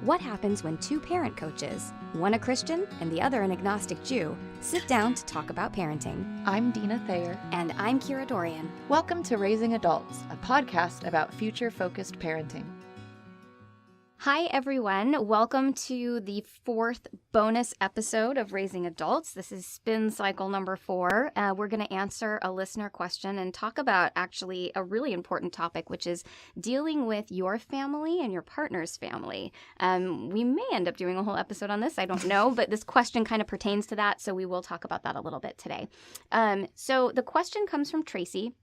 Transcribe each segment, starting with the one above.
What happens when two parent coaches, one a Christian and the other an agnostic Jew, sit down to talk about parenting? I'm Deana Thayer. And I'm Kira Dorian. Welcome to Raising Adults, a podcast about future-focused parenting. Hi, everyone. Welcome to the fourth bonus episode of Raising Adults. This is spin cycle number 4. We're going to answer a listener question and talk about actually a really important topic, which is dealing with your family and your partner's family. We may end up doing a whole episode on this. I don't know, but this question kind of pertains to that, so we will talk about that a little bit today. So the question comes from Tracy.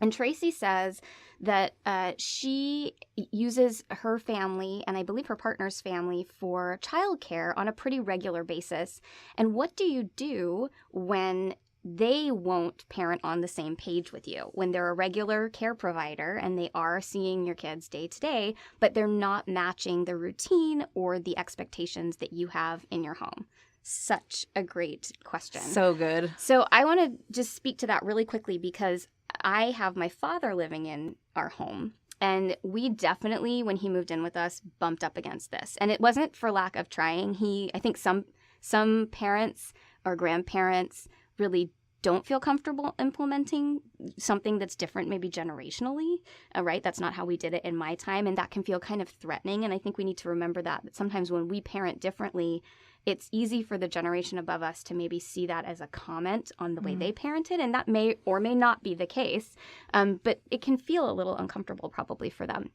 And Tracy says that she uses her family, and I believe her partner's family, for childcare on a pretty regular basis. And what do you do when they won't parent on the same page with you? When they're a regular care provider and they are seeing your kids day to day, but they're not matching the routine or the expectations that you have in your home? Such a great question. So good. So I want to just speak to that really quickly because I have my father living in our home, and we definitely, when he moved in with us, bumped up against this. And it wasn't for lack of trying. I think some parents or grandparents really don't feel comfortable implementing something that's different, maybe generationally, right? That's not how we did it in my time, and that can feel kind of threatening. And I think we need to remember that sometimes when we parent differently, it's easy for the generation above us to maybe see that as a comment on the way they parented, and that may or may not be the case, but it can feel a little uncomfortable probably for them.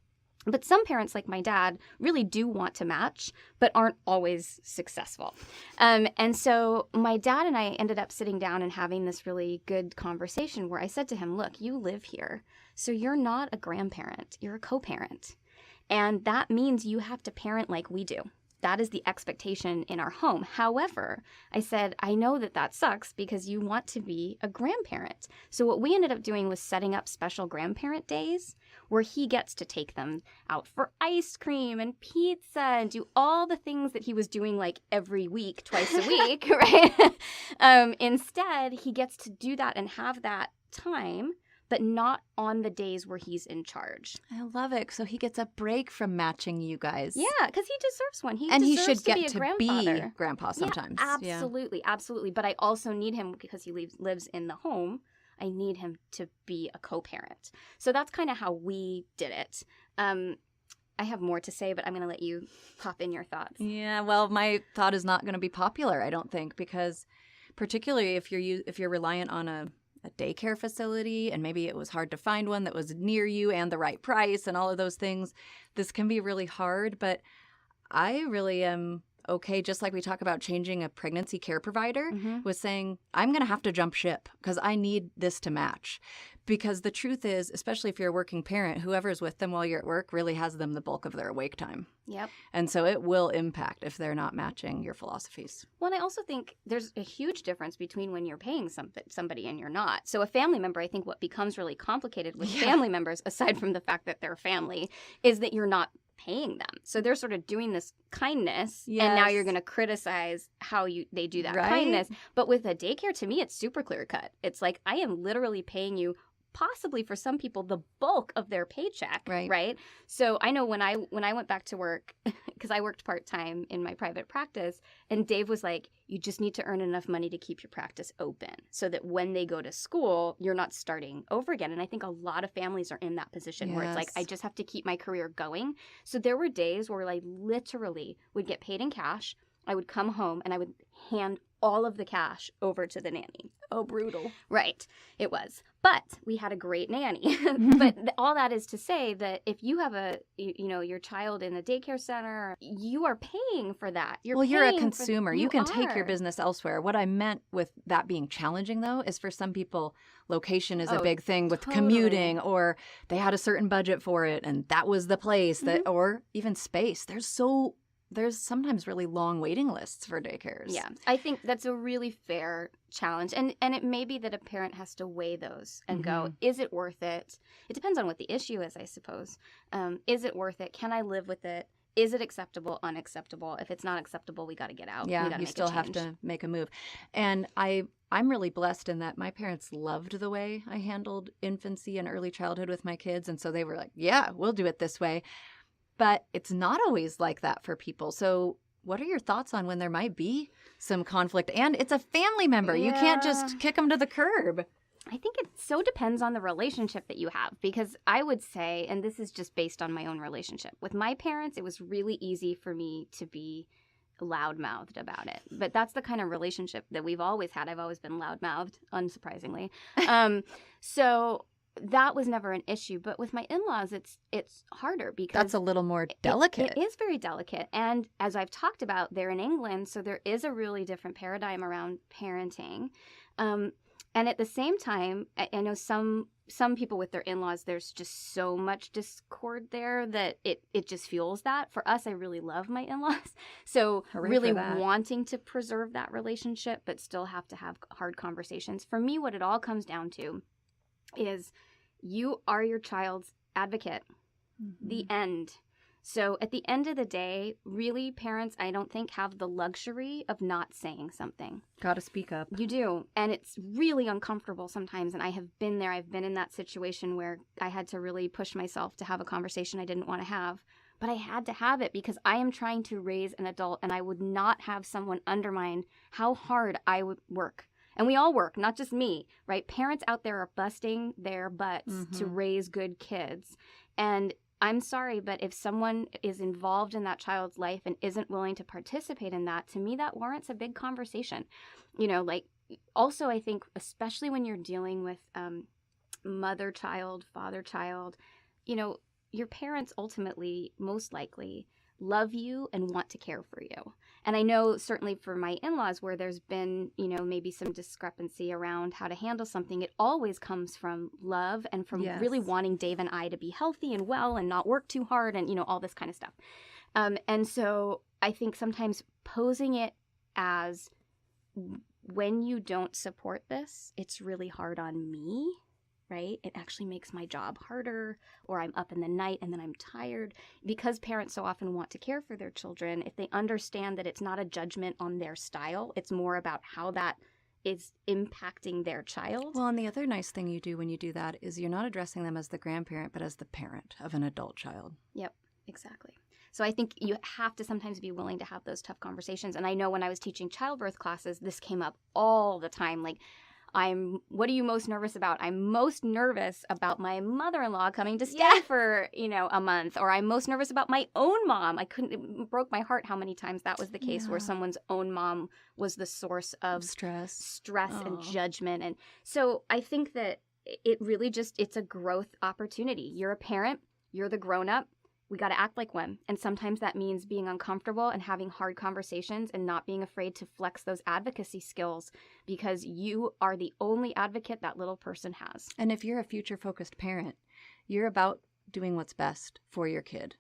But some parents, like my dad, really do want to match, but aren't always successful. And so my dad and I ended up sitting down and having this really good conversation where I said to him, look, you live here, so you're not a grandparent, you're a co-parent. And that means you have to parent like we do. That is the expectation in our home. However, I said, I know that sucks because you want to be a grandparent. So what we ended up doing was setting up special grandparent days where he gets to take them out for ice cream and pizza and do all the things that he was doing like every week, twice a week, right? Instead, he gets to do that and have that time, but not on the days where he's in charge. I love it. So he gets a break from matching you guys. Yeah, because he deserves one. He should get to be grandpa sometimes. Yeah, absolutely, absolutely. But I also need him, because he lives in the home, I need him to be a co-parent. So that's kind of how we did it. I have more to say, but I'm going to let you pop in your thoughts. Yeah, well, my thought is not going to be popular, I don't think, because particularly if you're reliant on a daycare facility, and maybe it was hard to find one that was near you and the right price and all of those things, this can be really hard. But I really am okay, just like we talk about changing a pregnancy care provider, with saying, I'm going to have to jump ship because I need this to match. Because the truth is, especially if you're a working parent, whoever's with them while you're at work really has them the bulk of their awake time. Yep. And so it will impact if they're not matching your philosophies. Well, and I also think there's a huge difference between when you're paying somebody and you're not. So a family member, I think what becomes really complicated with family members, aside from the fact that they're family, is that you're not paying them. So they're sort of doing this kindness, and now you're going to criticize how they do that kindness. But with a daycare, to me, it's super clear cut. It's like, I am literally paying you, possibly for some people, the bulk of their paycheck, right? So I know when I went back to work, because I worked part-time in my private practice, and Dave was like, you just need to earn enough money to keep your practice open so that when they go to school, you're not starting over again. And I think a lot of families are in that position where it's like, I just have to keep my career going. So there were days where I literally would get paid in cash. I would come home and I would hand all of the cash over to the nanny. Oh, brutal. Right. It was. But we had a great nanny. But all that is to say that if you have your child in a daycare center, you are paying for that. You're a consumer. You can take your business elsewhere. What I meant with that being challenging, though, is for some people, location is a big thing with commuting, or they had a certain budget for it, and that was the place, or even space. There's sometimes really long waiting lists for daycares. Yeah, I think that's a really fair challenge. And it may be that a parent has to weigh those and go, is it worth it? It depends on what the issue is, I suppose. Is it worth it? Can I live with it? Is it acceptable, unacceptable? If it's not acceptable, we got to get out. Yeah, you still have to make a move. And I'm really blessed in that my parents loved the way I handled infancy and early childhood with my kids. And so they were like, yeah, we'll do it this way. But it's not always like that for people. So what are your thoughts on when there might be some conflict? And it's a family member. You can't just kick them to the curb. I think it so depends on the relationship that you have, because I would say, and this is just based on my own relationship, with my parents, it was really easy for me to be loudmouthed about it. But that's the kind of relationship that we've always had. I've always been loudmouthed, unsurprisingly. So that was never an issue. But with my in-laws, it's harder because that's a little more delicate. It is very delicate. And as I've talked about, they're in England, so there is a really different paradigm around parenting. And at the same time, I know some people with their in-laws, there's just so much discord there that it just fuels that. For us, I really love my in-laws. So really wanting to preserve that relationship, but still have to have hard conversations. For me, what it all comes down to is you are your child's advocate. Mm-hmm. The end. So at the end of the day, really, parents, I don't think, have the luxury of not saying something. Got to speak up. You do. And it's really uncomfortable sometimes. And I have been there. I've been in that situation where I had to really push myself to have a conversation I didn't want to have. But I had to have it because I am trying to raise an adult, and I would not have someone undermine how hard I would work. And we all work, not just me, right? Parents out there are busting their butts to raise good kids. And I'm sorry, but if someone is involved in that child's life and isn't willing to participate in that, to me, that warrants a big conversation. Also, I think, especially when you're dealing with mother-child, father-child, your parents ultimately, most likely, love you and want to care for you. And I know certainly for my in-laws where there's been, maybe some discrepancy around how to handle something, it always comes from love and from really wanting Dave and I to be healthy and well and not work too hard and, all this kind of stuff. And so I think sometimes posing it as, when you don't support this, it's really hard on me. Right? It actually makes my job harder, or I'm up in the night and then I'm tired. Because parents so often want to care for their children, if they understand that it's not a judgment on their style, it's more about how that is impacting their child. Well, and the other nice thing you do when you do that is you're not addressing them as the grandparent, but as the parent of an adult child. Yep, exactly. So I think you have to sometimes be willing to have those tough conversations. And I know when I was teaching childbirth classes, this came up all the time. Like, what are you most nervous about? I'm most nervous about my mother-in-law coming to stay for, a month. Or I'm most nervous about my own mom. It broke my heart how many times that was the case where someone's own mom was the source of stress and judgment. And so I think that it really it's a growth opportunity. You're a parent. You're the grown-up. We got to act like one. And sometimes that means being uncomfortable and having hard conversations and not being afraid to flex those advocacy skills, because you are the only advocate that little person has. And if you're a future-focused parent, you're about doing what's best for your kid.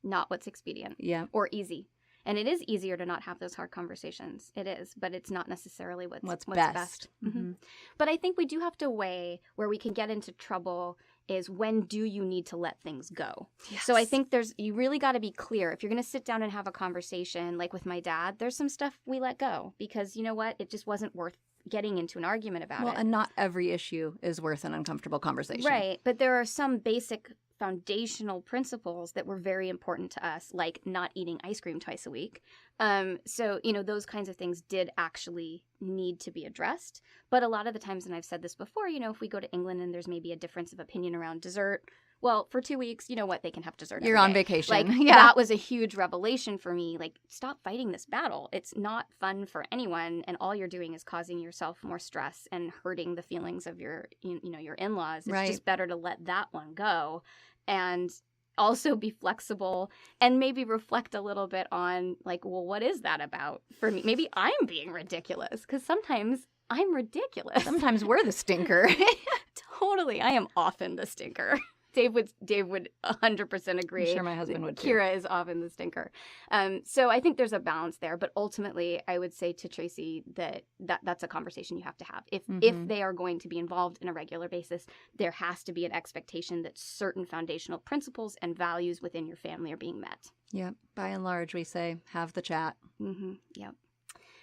Not what's expedient. Yeah. Or easy. And it is easier to not have those hard conversations. It is, but it's not necessarily what's best. Mm-hmm. But I think we do have to weigh where we can get into trouble is, when do you need to let things go? Yes. So I think you really got to be clear. If you're going to sit down and have a conversation, like with my dad, there's some stuff we let go because, you know what, it just wasn't worth getting into an argument about it. Well, and not every issue is worth an uncomfortable conversation. Right. But there are some basic foundational principles that were very important to us, like not eating ice cream twice a week. So, those kinds of things did actually need to be addressed. But a lot of the times, and I've said this before, if we go to England and there's maybe a difference of opinion around dessert, well, for 2 weeks, you know what? They can have dessert. You're on vacation. That was a huge revelation for me. Like, stop fighting this battle. It's not fun for anyone. And all you're doing is causing yourself more stress and hurting the feelings of your in-laws. It's just better to let that one go and also be flexible and maybe reflect a little bit on, like, well, what is that about for me? Maybe I'm being ridiculous, because sometimes I'm ridiculous. Sometimes we're the stinker. Totally. I am often the stinker. Dave would 100% agree. I'm sure my husband would too. Kira is often the stinker. So I think there's a balance there. But ultimately, I would say to Tracy that's a conversation you have to have. If they are going to be involved in a regular basis, there has to be an expectation that certain foundational principles and values within your family are being met. Yeah. By and large, we say have the chat. Mm-hmm. Yep.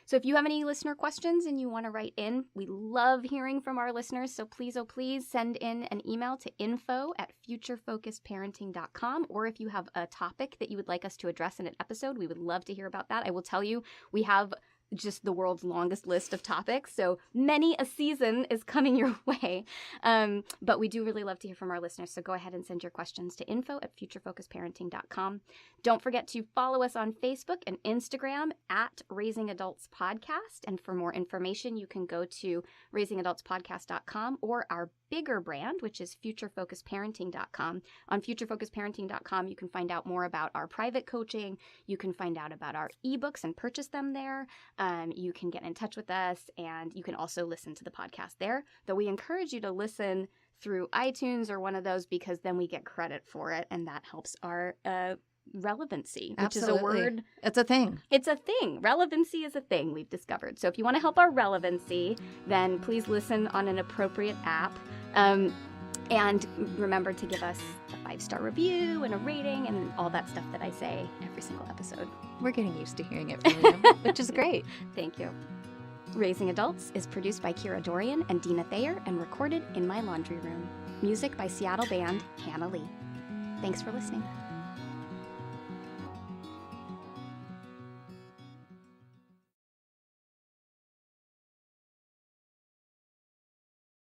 So if you have any listener questions and you want to write in, we love hearing from our listeners. So please, oh please, send in an email to info@futurefocusedparenting.com. Or if you have a topic that you would like us to address in an episode, we would love to hear about that. I will tell you, we have just the world's longest list of topics. So many a season is coming your way. But we do really love to hear from our listeners. So go ahead and send your questions to info@futurefocusedparenting.com. Don't forget to follow us on Facebook and Instagram at Raising Adults Podcast. And for more information, you can go to raisingadultspodcast.com or our bigger brand, which is futurefocusedparenting.com. On futurefocusedparenting.com, you can find out more about our private coaching. You can find out about our ebooks and purchase them there. You can get in touch with us, and you can also listen to the podcast there, though we encourage you to listen through iTunes or one of those, because then we get credit for it, and that helps our relevancy, which Absolutely. is a word. It's a thing. It's a thing. Relevancy is a thing we've discovered. So if you want to help our relevancy, then please listen on an appropriate app. And remember to give us a 5-star review and a rating and all that stuff that I say every single episode. We're getting used to hearing it from you, which is great. Thank you. Raising Adults is produced by Kira Dorian and Deana Thayer and recorded in my laundry room. Music by Seattle band Hannah Lee. Thanks for listening.